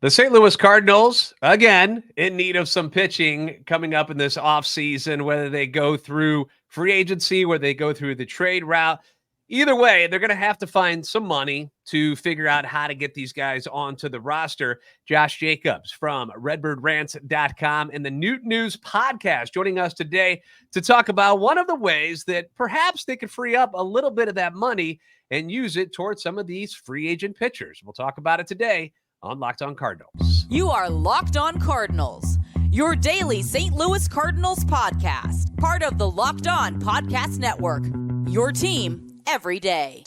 The St. Louis Cardinals, again, in need of some pitching coming up in this offseason, whether they go through free agency, whether they go through the trade route. Either way, they're going to have to find some money to figure out how to get these guys onto the roster. Josh Jacobs from redbirdrant.com and the Newt News podcast joining us today to talk about one of the ways that perhaps they could free up a little bit of that money and use it towards some of these free agent pitchers. We'll talk about it today on Locked On Cardinals. You are Locked On Cardinals, your daily St. Louis Cardinals podcast, part of the Locked On Podcast Network, your team every day.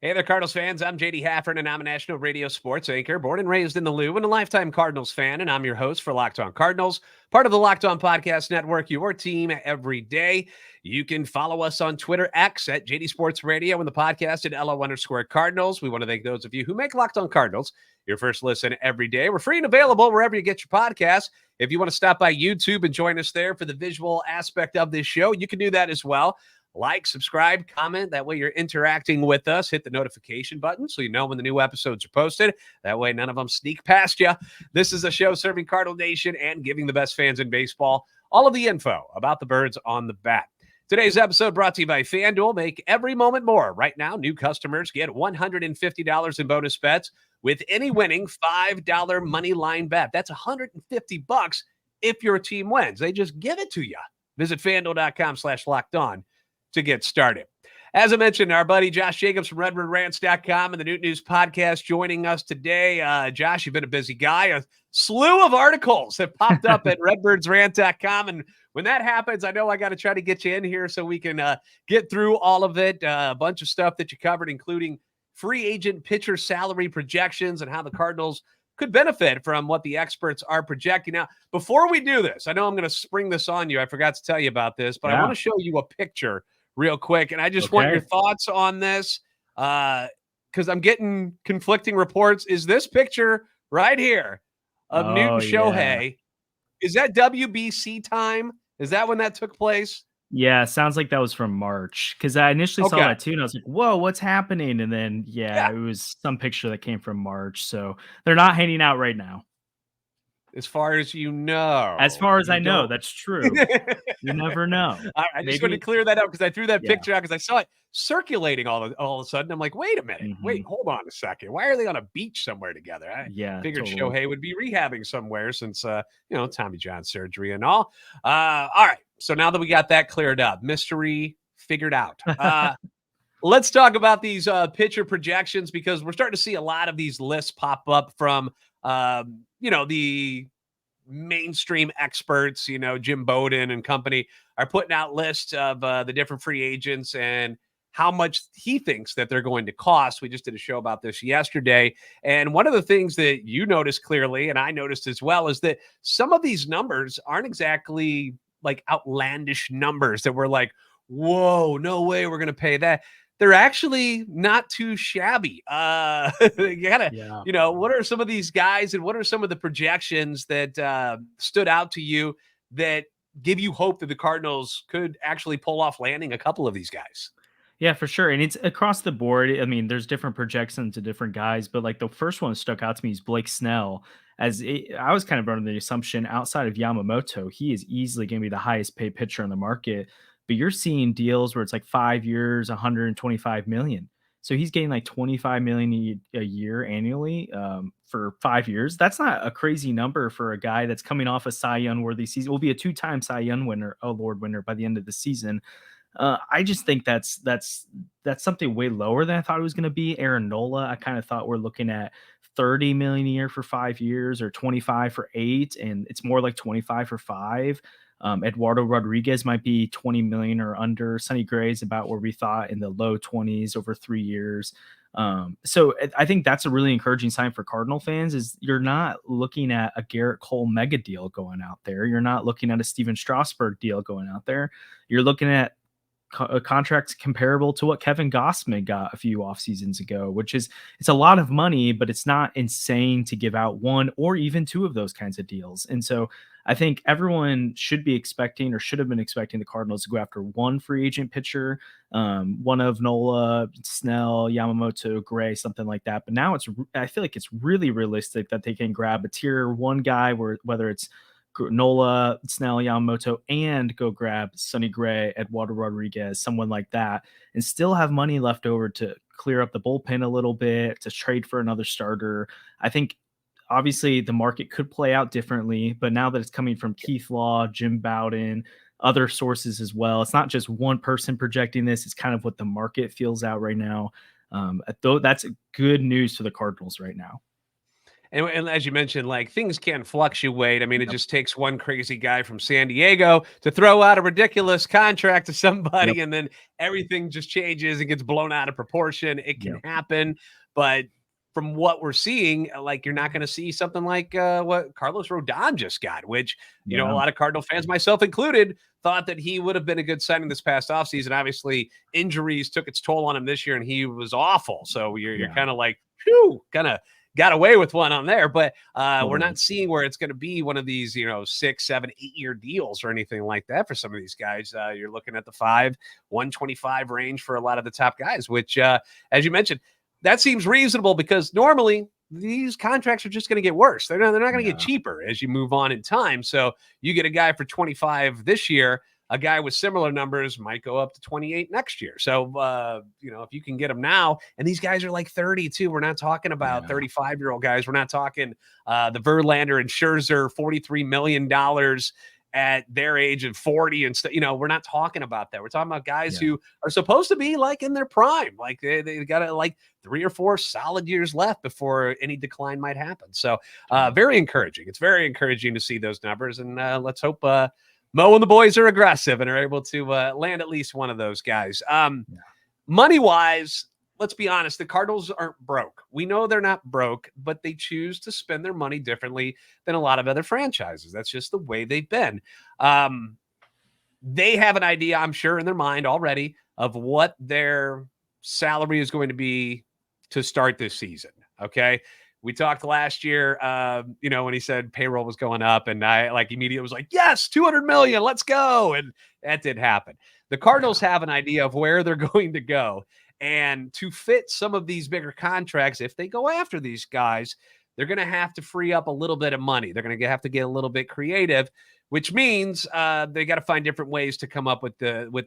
Hey there, Cardinals fans. I'm JD Haffern, and I'm a national radio sports anchor, born and raised in the Lou, and a lifetime Cardinals fan, and I'm your host for Locked On Cardinals, part of the Locked On Podcast Network, your team every day. You can follow us on Twitter, X, at JD Sports Radio, and the podcast at LO_Cardinals. We want to thank those of you who make Locked On Cardinals your first listen every day. We're free and available wherever you get your podcasts. If you want to stop by YouTube and join us there for the visual aspect of this show, you can do that as well. Like, subscribe, comment. That way you're interacting with us. Hit the notification button so you know when the new episodes are posted. That way none of them sneak past you. This is a show serving Cardinal Nation and giving the best fans in baseball all of the info about the birds on the bat. Today's episode brought to you by FanDuel. Make every moment more. Right now, new customers get $150 in bonus bets with any winning $5 money line bet. That's $150 if your team wins. They just give it to you. Visit FanDuel.com/lockedon to get started. As I mentioned, our buddy Josh Jacobs from redbirdrant.com and the Newt News podcast joining us today. Josh, you've been a busy guy. A slew of articles have popped up at redbirdrant.com. And when that happens, I know I got to try to get you in here so we can get through all of it. A bunch of stuff that you covered, including free agent pitcher salary projections and how the Cardinals could benefit from what the experts are projecting. Now, before we do this, I know I'm going to spring this on you. I forgot to tell you about this, but I want to show you a picture real quick. And I just want your thoughts on this because I'm getting conflicting reports. Is this picture right here of Newton Shohei? Is that WBC time? Is that when that took place? Yeah, sounds like that was from March because I initially saw that too, and I was like, whoa, what's happening? And then, it was some picture that came from March. So they're not hanging out right now. As far as you know. As far as I know, that's true. You never know. I just want to clear that up because I threw that picture out because I saw it circulating all of a sudden. I'm like, wait a minute. Wait, hold on a second. Why are they on a beach somewhere together? I figured Shohei would be rehabbing somewhere since, Tommy John surgery and all. All right. So now that we got that cleared up, mystery figured out. Let's talk about these pitcher projections because we're starting to see a lot of these lists pop up from the mainstream experts, Jim Bowden and company are putting out lists of the different free agents and how much he thinks that they're going to cost. We just did a show about this yesterday. And one of the things that you noticed clearly, and I noticed as well, is that some of these numbers aren't exactly like outlandish numbers that we're like, whoa, no way we're going to pay that. They're actually not too shabby. You gotta, what are some of these guys and what are some of the projections that stood out to you that give you hope that the Cardinals could actually pull off landing a couple of these guys? Yeah, for sure. And it's across the board. I mean, there's different projections to different guys, but like the first one that stuck out to me is Blake Snell. I was kind of under the assumption outside of Yamamoto, he is easily going to be the highest paid pitcher on the market. But you're seeing deals where it's like 5 years, $125 million. So he's getting like $25 million a year annually for 5 years. That's not a crazy number for a guy that's coming off a Cy Young worthy season. Will be a 2-time Cy Young award winner by the end of the season. I just think that's something way lower than I thought it was going to be. Aaron Nola, I kind of thought we're looking at $30 million a year for 5 years or 25 for 8, and it's more like 25 for 5. Eduardo Rodriguez might be 20 million or under. Sonny Gray is about where we thought in the low 20s over 3 years. So I think that's a really encouraging sign for Cardinal fans is you're not looking at a Garrett Cole mega deal going out there. You're not looking at a Steven Strasburg deal going out there. You're looking at contracts comparable to what Kevin Gossman got a few off seasons ago, which is, it's a lot of money, but it's not insane to give out one or even two of those kinds of deals. And so I think everyone should be expecting, or should have been expecting, the Cardinals to go after one free agent pitcher, one of Nola, Snell, Yamamoto, Gray, something like that. But now I feel like it's really realistic that they can grab a tier one guy, whether it's Nola, Snell, Yamamoto, and go grab Sonny Gray, Eduardo Rodriguez, someone like that, and still have money left over to clear up the bullpen a little bit, to trade for another starter. I think obviously the market could play out differently, but now that it's coming from Keith Law, Jim Bowden, other sources as well, it's not just one person projecting this. It's kind of what the market feels out right now. That's good news to the Cardinals right now. And as you mentioned, like, things can fluctuate. I mean, it just takes one crazy guy from San Diego to throw out a ridiculous contract to somebody, and then everything just changes and gets blown out of proportion. It can happen. But from what we're seeing, like, you're not going to see something like what Carlos Rodon just got, which, you know, a lot of Cardinal fans, myself included, thought that he would have been a good signing this past offseason. Obviously, injuries took its toll on him this year, and he was awful. So you're kind of like, phew, kind of got away with one on there, but we're not seeing where it's going to be one of these, 6, 7, 8-year deals or anything like that for some of these guys. You're looking at the 125 range for a lot of the top guys, which, as you mentioned, that seems reasonable, because normally these contracts are just going to get worse. They're not going to get cheaper as you move on in time. So you get a guy for 25 this year, a guy with similar numbers might go up to 28 next year. So, if you can get them now, and these guys are like 32, we're not talking about 35-year-old guys. We're not talking the Verlander and Scherzer, $43 million at their age of 40 and stuff. We're not talking about that. We're talking about guys who are supposed to be like in their prime. Like they got like 3 or 4 solid years left before any decline might happen. So very encouraging. It's very encouraging to see those numbers, and let's hope Mo and the boys are aggressive and are able to land at least one of those guys. Money-wise, let's be honest, the Cardinals aren't broke. We know they're not broke, but they choose to spend their money differently than a lot of other franchises. That's just the way they've been. They have an idea, I'm sure, in their mind already of what their salary is going to be to start this season, okay? We talked last year, when he said payroll was going up, and I immediately was like, yes, $200 million, let's go. And that did happen. The Cardinals have an idea of where they're going to go. And to fit some of these bigger contracts, if they go after these guys, they're going to have to free up a little bit of money. They're going to have to get a little bit creative, which means they got to find different ways to come up with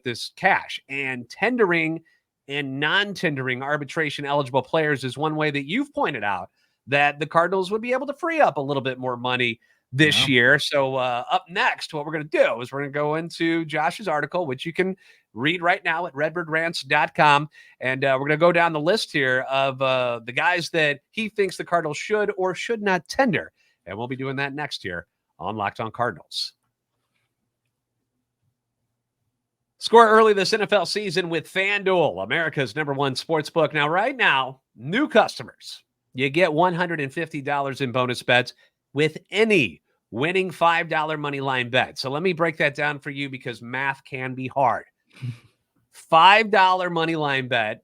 this cash. And tendering and non-tendering arbitration eligible players is one way that you've pointed out that the Cardinals would be able to free up a little bit more money this year. So up next, what we're going to do is we're going to go into Josh's article, which you can read right now at redbirdrants.com. And we're going to go down the list here of the guys that he thinks the Cardinals should or should not tender. And we'll be doing that next year on Locked On Cardinals. Score early this NFL season with FanDuel, America's #1 sportsbook. Now, right now, new customers, you get $150 in bonus bets with any winning $5 moneyline bet. So let me break that down for you, because math can be hard. $5 moneyline bet,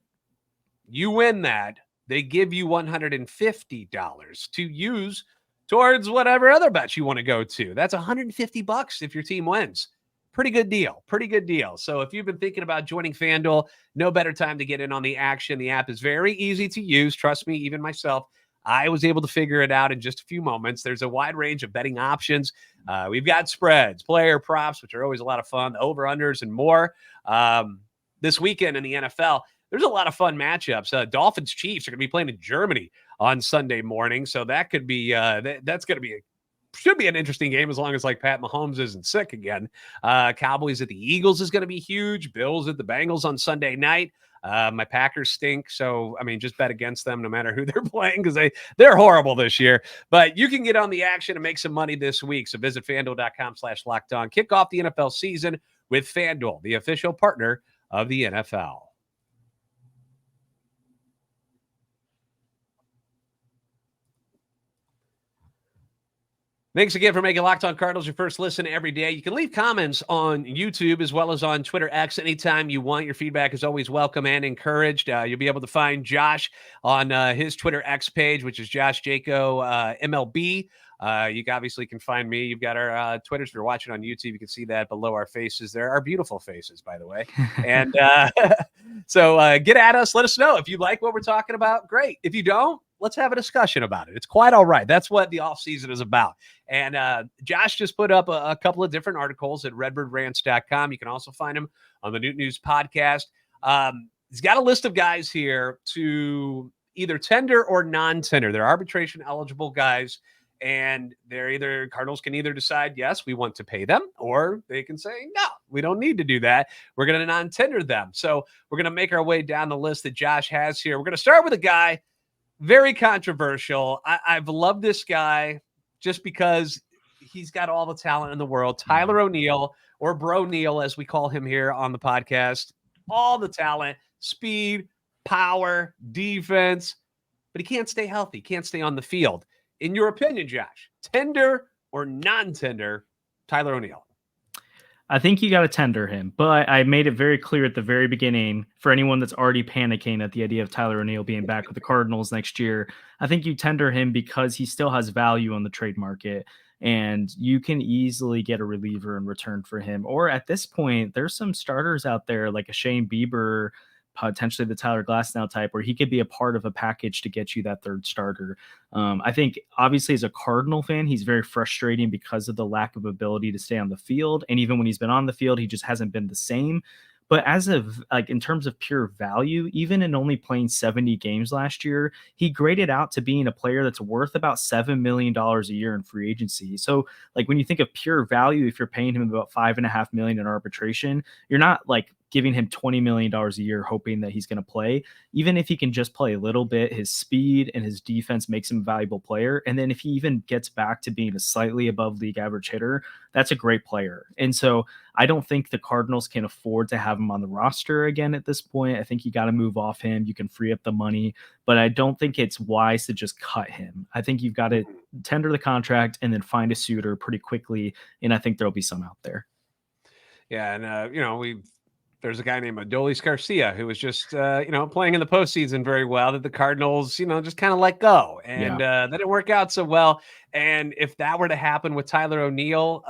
you win that, they give you $150 to use towards whatever other bets you want to go to. That's $150 if your team wins. Pretty good deal. Pretty good deal. So if you've been thinking about joining FanDuel, no better time to get in on the action. The app is very easy to use. Trust me, even myself, I was able to figure it out in just a few moments. There's a wide range of betting options. We've got spreads, player props, which are always a lot of fun, over-unders, and more. This weekend in the NFL, there's a lot of fun matchups. Dolphins-Chiefs are going to be playing in Germany on Sunday morning, so that could be that's going to be should be an interesting game, as long as Pat Mahomes isn't sick again. Cowboys at the Eagles is going to be huge. Bills at the Bengals on Sunday night. My Packers stink, so just bet against them no matter who they're playing, because they're horrible this year. But you can get on the action and make some money this week. So visit FanDuel.com/lockedon. Kick off the NFL season with FanDuel, the official partner of the NFL. Thanks again for making Locked On Cardinals your first listen every day. You can leave comments on YouTube as well as on Twitter X anytime you want. Your feedback is always welcome and encouraged. You'll be able to find Josh on his Twitter X page, which is Josh Jaco MLB. You obviously can find me. You've got our Twitters. If you're watching on YouTube, you can see that below our faces. There are beautiful faces, by the way. And so get at us. Let us know. If you like what we're talking about, great. If you don't, let's have a discussion about it. It's quite all right. That's what the offseason is about. And Josh just put up a couple of different articles at redbirdrant.com. You can also find him on the Newt News podcast. He's got a list of guys here to either tender or non-tender. They're arbitration eligible guys. And Cardinals can either decide, yes, we want to pay them, or they can say, no, we don't need to do that. We're going to non-tender them. So we're going to make our way down the list that Josh has here. We're going to start with a guy very controversial. I've loved this guy just because he's got all the talent in the world. Tyler O'Neill, or Bro Neal, as we call him here on the podcast. All the talent, speed, power, defense, but he can't stay healthy, can't stay on the field. In your opinion, Josh, tender or non-tender Tyler O'Neill? I think you got to tender him, but I made it very clear at the very beginning for anyone that's already panicking at the idea of Tyler O'Neill being back with the Cardinals next year. I think you tender him because he still has value on the trade market, and you can easily get a reliever in return for him. Or at this point, there's some starters out there like a Shane Bieber, potentially the Tyler Glasnow type, where he could be a part of a package to get you that third starter. I think obviously as a Cardinal fan, he's very frustrating because of the lack of ability to stay on the field. And even when he's been on the field, he just hasn't been the same. But as of in terms of pure value, even in only playing 70 games last year, he graded out to being a player that's worth about $7 million a year in free agency. So when you think of pure value, if you're paying him about $5.5 million in arbitration, you're not giving him $20 million a year hoping that he's going to play. Even if he can just play a little bit, his speed and his defense makes him a valuable player. And then if he even gets back to being a slightly above league average hitter, that's a great player. And so I don't think the Cardinals can afford to have him on the roster again at this point. I think you got to move off him. You can free up the money, but I don't think it's wise to just cut him. I think you've got to tender the contract and then find a suitor pretty quickly. And I think there'll be some out there. Yeah. And, there's a guy named Adolis Garcia who was just, playing in the postseason very well that the Cardinals, just kind of let go. And that didn't work out so well. And if that were to happen with Tyler O'Neill,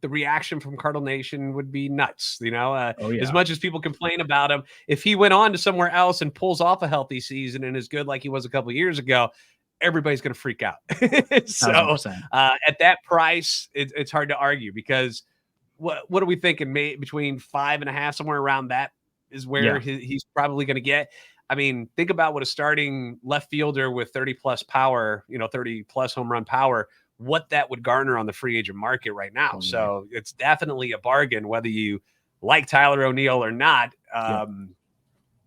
the reaction from Cardinal Nation would be nuts. As much as people complain about him, if he went on to somewhere else and pulls off a healthy season and is good like he was a couple of years ago, everybody's going to freak out. So at that price, it's hard to argue because what are we thinking? Between 5.5, somewhere around that is where he's probably going to get. I mean, think about what a starting left fielder with 30 plus power, 30 plus home run power, what that would garner on the free agent market right now. So it's definitely a bargain, whether you like Tyler O'Neill or not.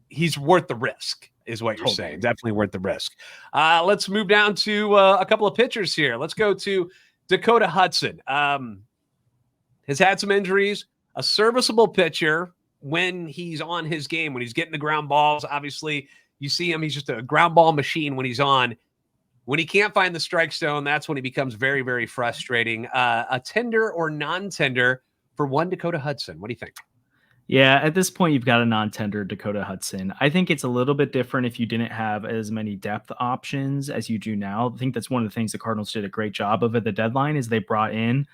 He's worth the risk is what you're saying. Definitely worth the risk. Let's move down to a couple of pitchers here. Let's go to Dakota Hudson. Has had some injuries, a serviceable pitcher when he's on his game, when he's getting the ground balls. Obviously, you see him, he's just a ground ball machine when he's on. When he can't find the strike zone, that's when he becomes very, very frustrating. A tender or non-tender for one Dakota Hudson. What do you think? Yeah, at this point, you've got a non-tender Dakota Hudson. I think it's a little bit different if you didn't have as many depth options as you do now. I think that's one of the things the Cardinals did a great job of at the deadline is they brought in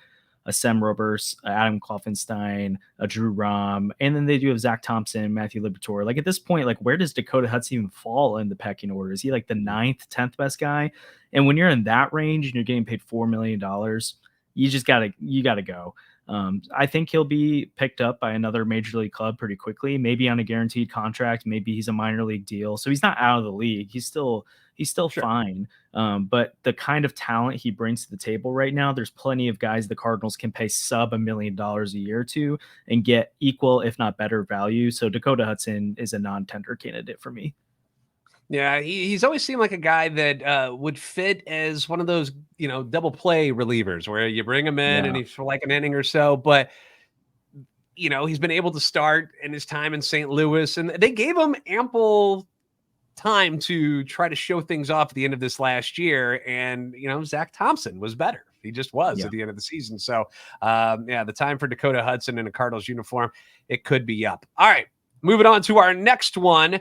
a Sem Roberts, Adam Kloffenstein, a Drew Rom, and then they do have Zach Thompson, Matthew Liberatore. At this point, where does Dakota Hudson even fall in the pecking order? Is he the 9th, 10th best guy? And when you're in that range and you're getting paid $4 million, you gotta go. I think he'll be picked up by another major league club pretty quickly, maybe on a guaranteed contract. Maybe he's a minor league deal. So he's not out of the league. He's still sure. Fine. But the kind of talent he brings to the table right now, there's plenty of guys the Cardinals can pay sub $1 million a year to and get equal, if not better value. So Dakota Hudson is a non-tender candidate for me. Yeah, he's always seemed like a guy that would fit as one of those, double play relievers where you bring him in and he's for an inning or so. But, he's been able to start in his time in St. Louis, and they gave him ample time to try to show things off at the end of this last year. And, Zach Thompson was better He just was at the end of the season. So, the time for Dakota Hudson in a Cardinals uniform, it could be up. All right, moving on to our next one.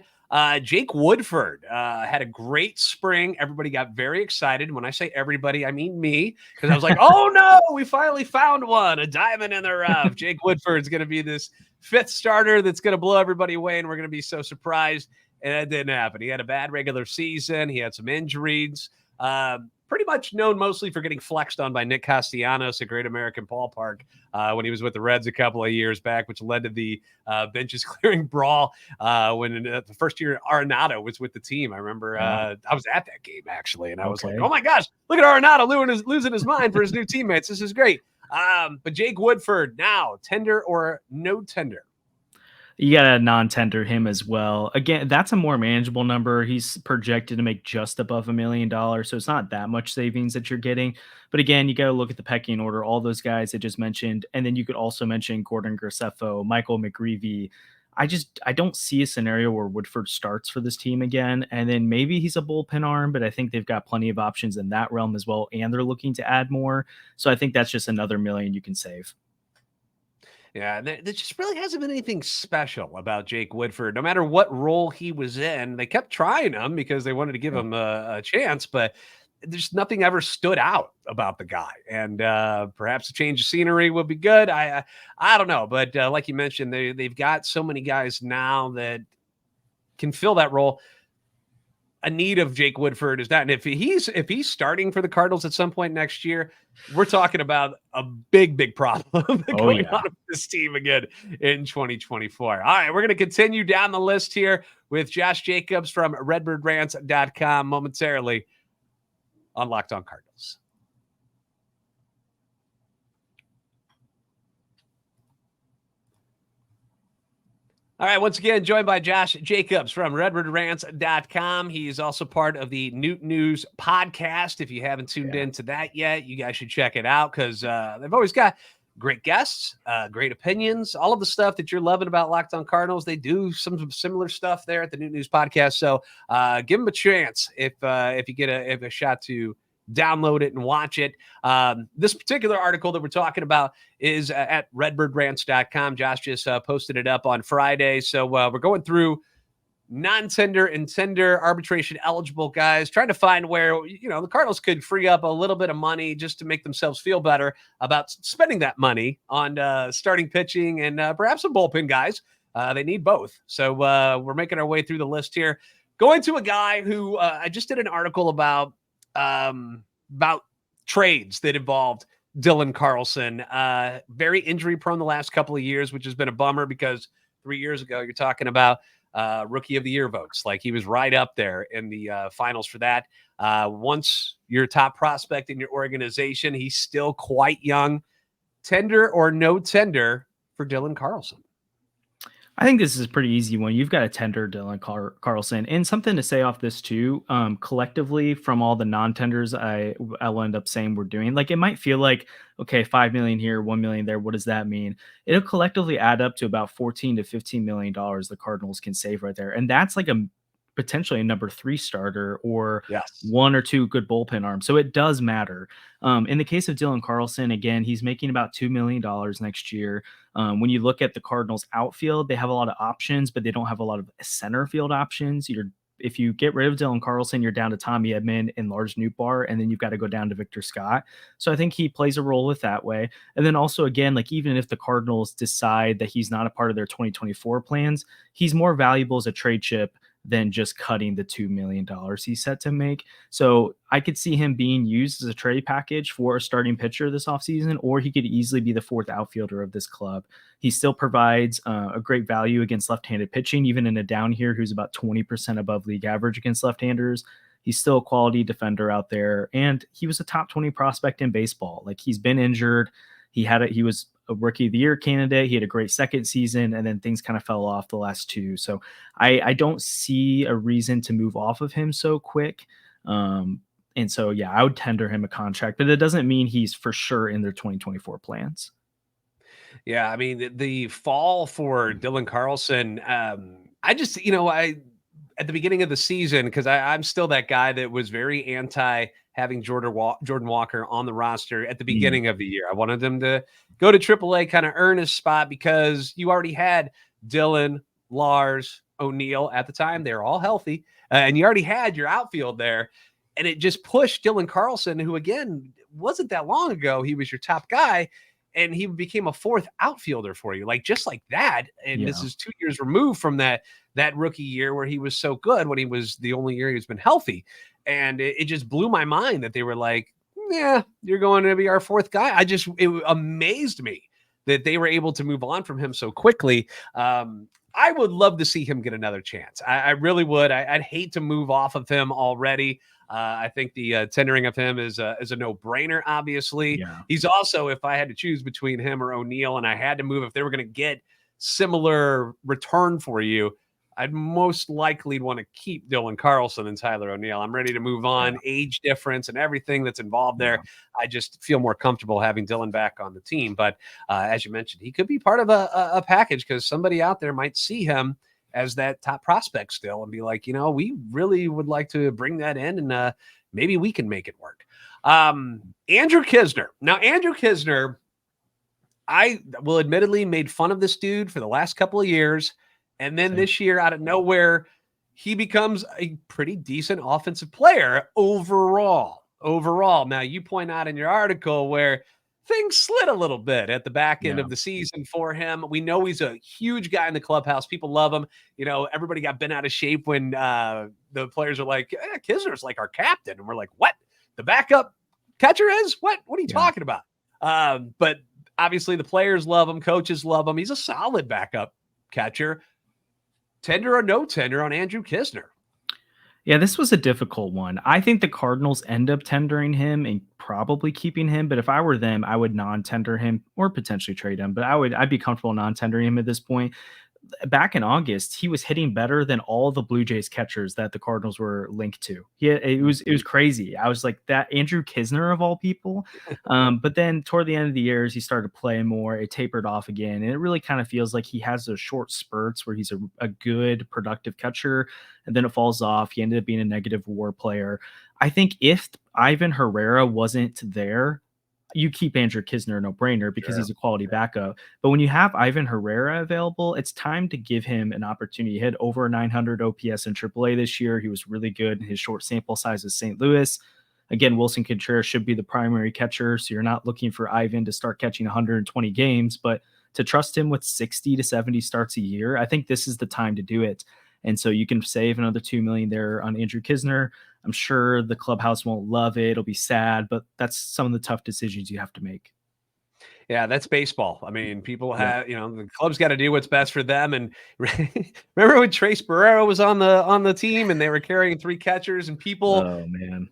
Jake Woodford had a great spring. Everybody got very excited. When I say everybody, I mean me, because I was like, oh no, we finally found one, a diamond in the rough. Jake Woodford's going to be this fifth starter that's going to blow everybody away, and we're going to be so surprised. And that didn't happen. He had a bad regular season. He had some injuries. Pretty much known mostly for getting flexed on by Nick Castellanos at Great American Ballpark when he was with the Reds a couple of years back, which led to the benches clearing brawl when the first year Arenado was with the team. I remember I was at that game, actually, and I was like, oh my gosh, look at Arenado losing his mind for his new teammates. This is great. But Jake Woodford now, tender or no tender? You got to non-tender him as well. Again, that's a more manageable number. He's projected to make just above $1 million. So it's not that much savings that you're getting. But again, you got to look at the pecking order, all those guys I just mentioned. And then you could also mention Gordon Graceffo, Michael McGreevy. I don't see a scenario where Woodford starts for this team again. And then maybe he's a bullpen arm, but I think they've got plenty of options in that realm as well. And they're looking to add more. So I think that's just another $1 million you can save. Yeah, there just really hasn't been anything special about Jake Woodford. No matter what role he was in, they kept trying him because they wanted to give him a chance, but there's nothing ever stood out about the guy. And perhaps a change of scenery would be good. I don't know, but like you mentioned, they've got so many guys now that can fill that role. A need of Jake Woodford is that, and if he's starting for the Cardinals at some point next year, we're talking about a big problem going on with this team again in 2024. All right, we're going to continue down the list here with Josh Jacobs from redbirdrants.com momentarily on Locked On Cardinals. All right, once again, joined by Josh Jacobs from redbirdrants.com. He's also part of the Newt News podcast. If you haven't tuned into that yet, you guys should check it out because they've always got great guests, great opinions, all of the stuff that you're loving about Locked On Cardinals. They do some similar stuff there at the Newt News podcast. So give them a chance if you get a shot to download it and watch it. This particular article that we're talking about is at redbirdrants.com. Josh just posted it up on Friday. So we're going through non-tender and tender arbitration eligible guys, trying to find where, the Cardinals could free up a little bit of money just to make themselves feel better about spending that money on starting pitching and perhaps some bullpen guys. They need both. So we're making our way through the list here. Going to a guy who I just did an article about trades that involved Dylan Carlson. Very injury prone the last couple of years, which has been a bummer because 3 years ago, you're talking about rookie of the year votes. Like he was right up there in the finals for that. Once you're a top prospect in your organization, he's still quite young. Tender or no tender for Dylan Carlson? I think this is a pretty easy one. You've got a tender Dylan Carlson, and something to say off this too. Collectively, from all the non-tenders, I'll end up saying we're doing. Like it might feel like, okay, $5 million here, $1 million there. What does that mean? It'll collectively add up to about $14 to $15 million the Cardinals can save right there, and that's like potentially a number 3 starter or one or two good bullpen arms. So it does matter. In the case of Dylan Carlson, again, he's making about $2 million next year. When you look at the Cardinals outfield, they have a lot of options, but they don't have a lot of center field options. If you get rid of Dylan Carlson, you're down to Tommy Edman and Lars Nootbaar, and then you've got to go down to Victor Scott. So I think he plays a role with that way. And then also, again, like even if the Cardinals decide that he's not a part of their 2024 plans, he's more valuable as a trade chip than just cutting the $2 million he's set to make. So I could see him being used as a trade package for a starting pitcher this offseason, or he could easily be the 4th outfielder of this club. He still provides a great value against left-handed pitching, even in a down here who's about 20% above league average against left-handers. He's still a quality defender out there, and he was a top 20 prospect in baseball. Like he's been injured. He was a rookie of the year candidate. He had a great second season, and then things kind of fell off the last 2. So I don't see a reason to move off of him so quick. And so, yeah, I would tender him a contract, but it doesn't mean he's for sure in their 2024 plans. Yeah, I mean, the fall for Dylan Carlson, at the beginning of the season, because I'm still that guy that was very anti having Jordan Walker on the roster at the beginning of the year. I wanted them to go to AAA, kind of earn his spot, because you already had Dylan, Lars, O'Neill at the time. They were all healthy, and you already had your outfield there. And it just pushed Dylan Carlson, who, again, wasn't that long ago, he was your top guy, and he became a fourth outfielder for you, like just like that. And this is 2 years removed from that rookie year where he was so good, when he was the only year he's been healthy. And it just blew my mind that they were like, yeah, you're going to be our fourth guy. It amazed me that they were able to move on from him so quickly. I would love to see him get another chance. I really would. I'd hate to move off of him already. I think the tendering of him is a no-brainer, obviously. Yeah. He's also, if I had to choose between him or O'Neill and I had to move, if they were going to get similar return for you, I'd most likely want to keep Dylan Carlson and Tyler O'Neill. I'm ready to move on. Age difference and everything that's involved there. I just feel more comfortable having Dylan back on the team. But as you mentioned, he could be part of a package, because somebody out there might see him as that top prospect still and be like, we really would like to bring that in, and maybe we can make it work. Andrew Knizner. Now, Andrew Knizner, I will admittedly made fun of this dude for the last couple of years. And then this year, out of nowhere, he becomes a pretty decent offensive player overall. Now, you point out in your article where things slid a little bit at the back end of the season for him. We know he's a huge guy in the clubhouse. People love him. Everybody got bent out of shape when the players are like, Knizner's like our captain. And we're like, what? The backup catcher is? What are you talking about? But obviously the players love him. Coaches love him. He's a solid backup catcher. Tender or no tender on Andrew Knizner? Yeah, this was a difficult one. I think the Cardinals end up tendering him and probably keeping him. But if I were them, I would non-tender him or potentially trade him. But I'd be comfortable non-tendering him at this point. Back in August, he was hitting better than all the Blue Jays catchers that the Cardinals were linked to. It was crazy. I was like, that Andrew Knizner of all people. But then toward the end of the year, as he started playing more, it tapered off again. And it really kind of feels like he has those short spurts where he's a good, productive catcher, and then it falls off. He ended up being a negative WAR player. I think if Ivan Herrera wasn't there, you keep Andrew Knizner, no-brainer, because he's a quality backup. But when you have Ivan Herrera available, it's time to give him an opportunity. He had over 900 OPS in AAA this year. He was really good in his short sample size of St. Louis. Again, Wilson Contreras should be the primary catcher, so you're not looking for Ivan to start catching 120 games, but to trust him with 60 to 70 starts a year, I think this is the time to do it. And so you can save another $2 million there on Andrew Knizner. I'm sure the clubhouse won't love it. It'll be sad, but that's some of the tough decisions you have to make. Yeah, that's baseball. I mean, people have, the club's got to do what's best for them. And remember when Trace Barrero was on the team and they were carrying 3 catchers, and people,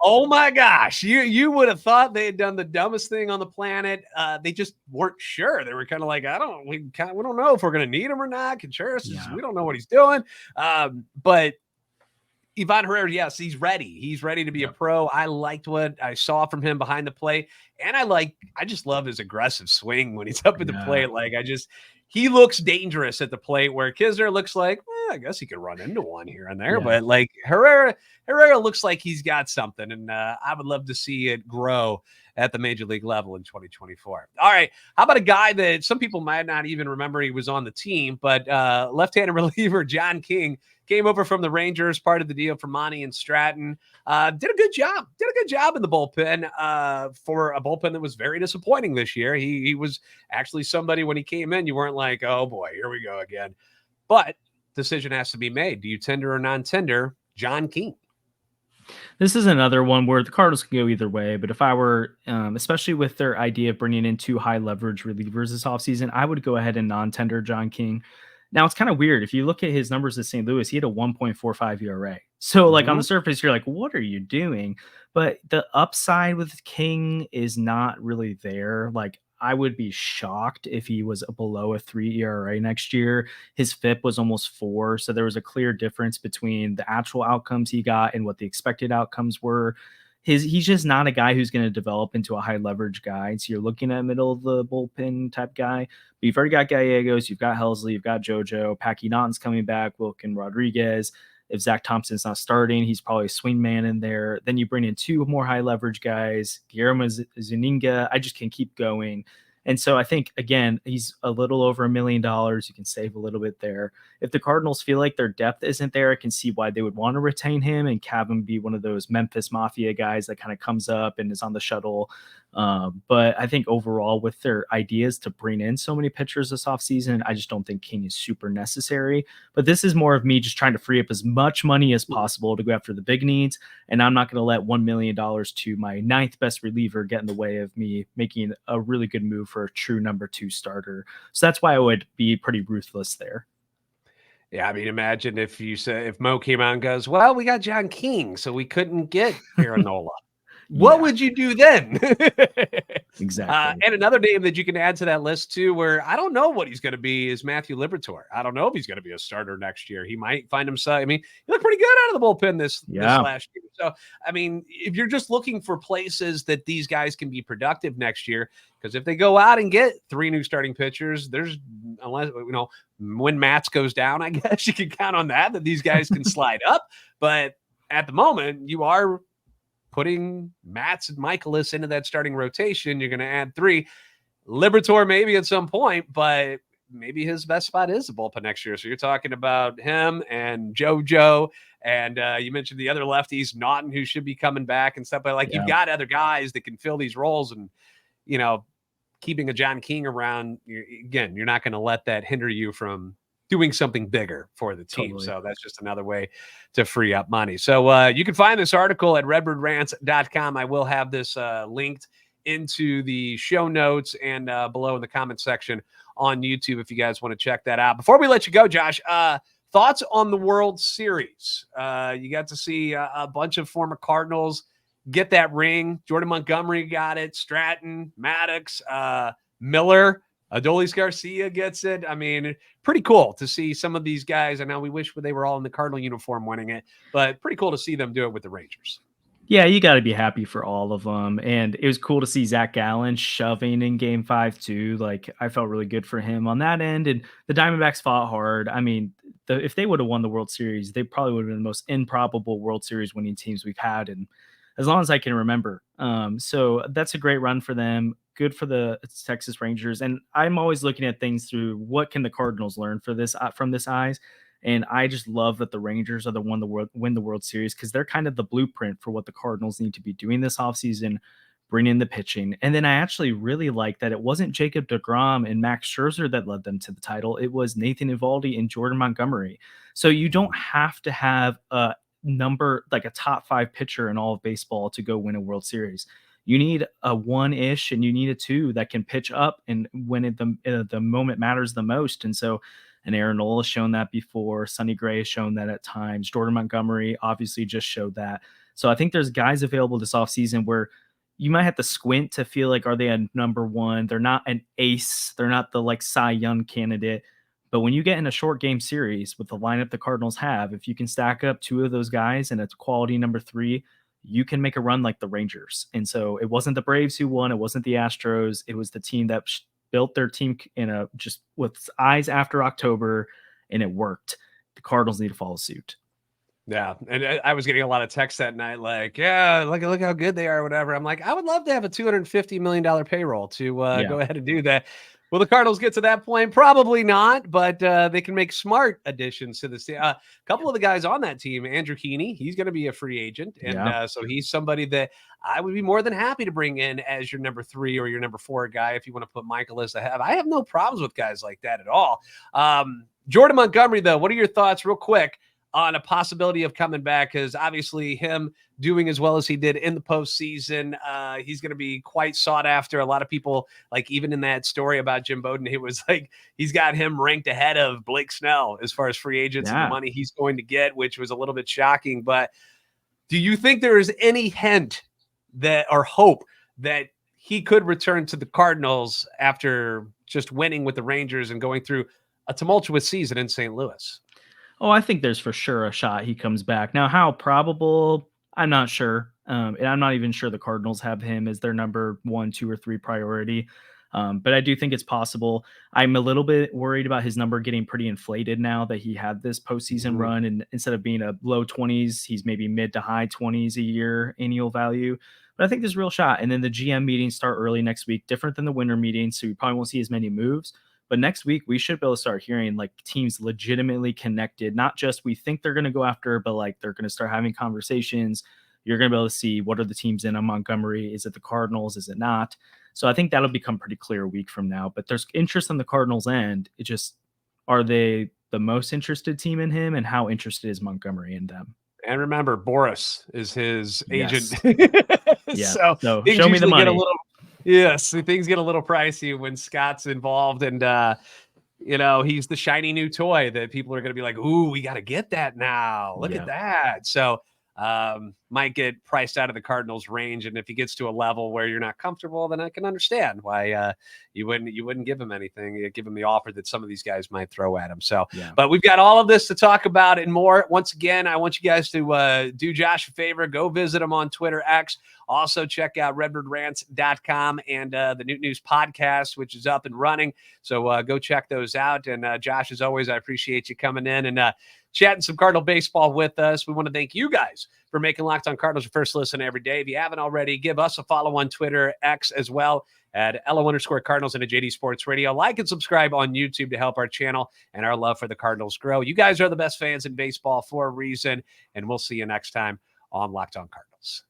oh my gosh, you would have thought they had done the dumbest thing on the planet. They just weren't sure. They were kind of like, we don't know if we're going to need him or not. Contreras, we don't know what he's doing. But Ivan Herrera, yes, he's ready. He's ready to be a pro. I liked what I saw from him behind the plate. And I just love his aggressive swing when he's up at the plate. He looks dangerous at the plate, where Knizner looks like, I guess he could run into one here and there. But Herrera looks like he's got something. And I would love to see it grow at the major league level in 2024. All right. How about a guy that some people might not even remember he was on the team, but left-handed reliever John King came over from the Rangers, part of the deal for Monty and Stratton. Did a good job in the bullpen for a bullpen that was very disappointing this year. He was actually somebody, when he came in, you weren't like, oh boy, here we go again. But decision has to be made. Do you tender or non-tender John King? This is another one where the Cardinals can go either way. But if I were, especially with their idea of bringing in 2 high leverage relievers this offseason, I would go ahead and non-tender John King. Now, it's kind of weird. If you look at his numbers at St. Louis, he had a 1.45 ERA. So, on the surface, you're like, what are you doing? But the upside with King is not really there. I would be shocked if he was below a 3 ERA next year. His FIP was almost 4. So there was a clear difference between the actual outcomes he got and what the expected outcomes were. He's just not a guy who's going to develop into a high leverage guy. So you're looking at middle of the bullpen type guy. But you've already got Gallegos, you've got Helsley, you've got JoJo, Packy Naughton's coming back, Wilkin Rodriguez. If Zach Thompson's not starting, he's probably a swing man in there. Then you bring in 2 more high leverage guys, Guillermo Zuniga. I just can keep going. And so I think, again, he's a little over $1 million. You can save a little bit there. If the Cardinals feel like their depth isn't there, I can see why they would want to retain him and have him be one of those Memphis Mafia guys that kind of comes up and is on the shuttle. But I think overall, with their ideas to bring in so many pitchers this offseason, I just don't think King is super necessary. But this is more of me just trying to free up as much money as possible to go after the big needs. And I'm not going to let $1 million to my 9th best reliever get in the way of me making a really good move for a true number 2 starter. So that's why I would be pretty ruthless there. Yeah, I mean, imagine if Mo came out and goes, well, we got John King, so we couldn't get Aaron Nola. What would you do then? Exactly. And another name that you can add to that list too, where I don't know what he's going to be, is Matthew Liberatore. I don't know if he's going to be a starter next year. He might find himself. I mean, he looked pretty good out of the bullpen this last year. So, I mean, if you're just looking for places that these guys can be productive next year, because if they go out and get 3 new starting pitchers, unless, when Matz goes down, I guess you can count on that these guys can slide up. But at the moment, you are putting Matz and Michaelis into that starting rotation. You're going to add 3. Liberatore maybe at some point, but maybe his best spot is the bullpen next year. So you're talking about him and JoJo, and you mentioned the other lefties, Naughton, who should be coming back and stuff. But you've got other guys that can fill these roles, and keeping a John King around, you're not going to let that hinder you from doing something bigger for the team. Totally. So that's just another way to free up money. So you can find this article at redbirdrants.com. I will have this linked into the show notes and below in the comment section on YouTube if you guys want to check that out. Before we let you go, Josh, thoughts on the World Series? You got to see a bunch of former Cardinals get that ring. Jordan Montgomery got it. Stratton, Maddox, Miller, Adolis Garcia gets it. I mean, pretty cool to see some of these guys. I know we wish they were all in the Cardinal uniform winning it, but pretty cool to see them do it with the Rangers. Yeah, you got to be happy for all of them. And it was cool to see Zach Gallen shoving in Game 5 too. I felt really good for him on that end. And the Diamondbacks fought hard. I mean, if they would have won the World Series, they probably would have been the most improbable World Series winning teams we've had in as long as I can remember. So that's a great run for them. Good for the Texas Rangers. And I'm always looking at things through what can the Cardinals learn from this eyes. And I just love that the Rangers are the one to win the World Series, because they're kind of the blueprint for what the Cardinals need to be doing this offseason, bring in the pitching. And then I actually really like that it wasn't Jacob deGrom and Max Scherzer that led them to the title. It was Nathan Eovaldi and Jordan Montgomery. So you don't have to have a top 5 pitcher in all of baseball to go win a World Series. You need a 1-ish and you need a 2 that can pitch up and when the moment matters the most. And so, and Aaron Nola has shown that before. Sonny Gray has shown that at times. Jordan Montgomery obviously just showed that. So I think there's guys available this offseason where you might have to squint to feel like, are they a number 1? They're not an ace. They're not the Cy Young candidate. But when you get in a short game series with the lineup the Cardinals have, if you can stack up 2 of those guys and it's quality number 3, you can make a run like the Rangers. And so it wasn't the Braves who won. It wasn't the Astros. It was the team that built their team just with eyes after October, and it worked. The Cardinals need to follow suit. Yeah. And I was getting a lot of texts that night, look how good they are, or whatever. I'm like, I would love to have a $250 million payroll to go ahead and do that. Will the Cardinals get to that point? Probably not, but they can make smart additions to this team. A couple of the guys on that team, Andrew Heaney, he's going to be a free agent. And so he's somebody that I would be more than happy to bring in as your number 3 or your number 4 guy if you want to put Michaelis ahead. I have no problems with guys like that at all. Jordan Montgomery, though, what are your thoughts real quick on a possibility of coming back? Because obviously him doing as well as he did in the postseason, he's going to be quite sought after. A lot of people, even in that story about Jim Bowden, it was he's got him ranked ahead of Blake Snell as far as free agents and the money he's going to get, which was a little bit shocking. But do you think there is any hint or hope that he could return to the Cardinals after just winning with the Rangers and going through a tumultuous season in St. Louis? Oh, I think there's for sure a shot he comes back. Now, how probable, I'm not sure. And I'm not even sure the Cardinals have him as their number 1, 2, or 3 priority. But I do think it's possible. I'm a little bit worried about his number getting pretty inflated now that he had this postseason run, and instead of being a low 20s, he's maybe mid to high 20s a year annual value. But I think there's a real shot. And then the GM meetings start early next week, different than the winter meetings, so we probably won't see as many moves. But next week, we should be able to start hearing like teams legitimately connected, not just we think they're going to go after, but like they're going to start having conversations. You're going to be able to see what are the teams in on Montgomery. Is it the Cardinals? Is it not? So I think that'll become pretty clear a week from now. But there's interest on the Cardinals' end. It just, are they the most interested team in him, and how interested is Montgomery in them? And remember, Boris is his agent. Yeah. So show me the money. Things get a little pricey when Scott's involved, and he's the shiny new toy that people are going to be like, "Ooh, we got to get that now. Look at that." So might get priced out of the Cardinals' range, and if he gets to a level where you're not comfortable, then I can understand why you wouldn't give him anything. You give him the offer that some of these guys might throw at him. So, but we've got all of this to talk about and more. Once again, I want you guys to do Josh a favor, go visit him on Twitter, X. Also check out redbirdrants.com and the Newt News podcast, which is up and running. So go check those out. And Josh, as always, I appreciate you coming in and chatting some Cardinal baseball with us. We want to thank you guys for making Locked On Cardinals your first listen every day. If you haven't already, give us a follow on Twitter, X as well, at LO_Cardinals and at JD Sports Radio. Like and subscribe on YouTube to help our channel and our love for the Cardinals grow. You guys are the best fans in baseball for a reason, and we'll see you next time on Locked On Cardinals.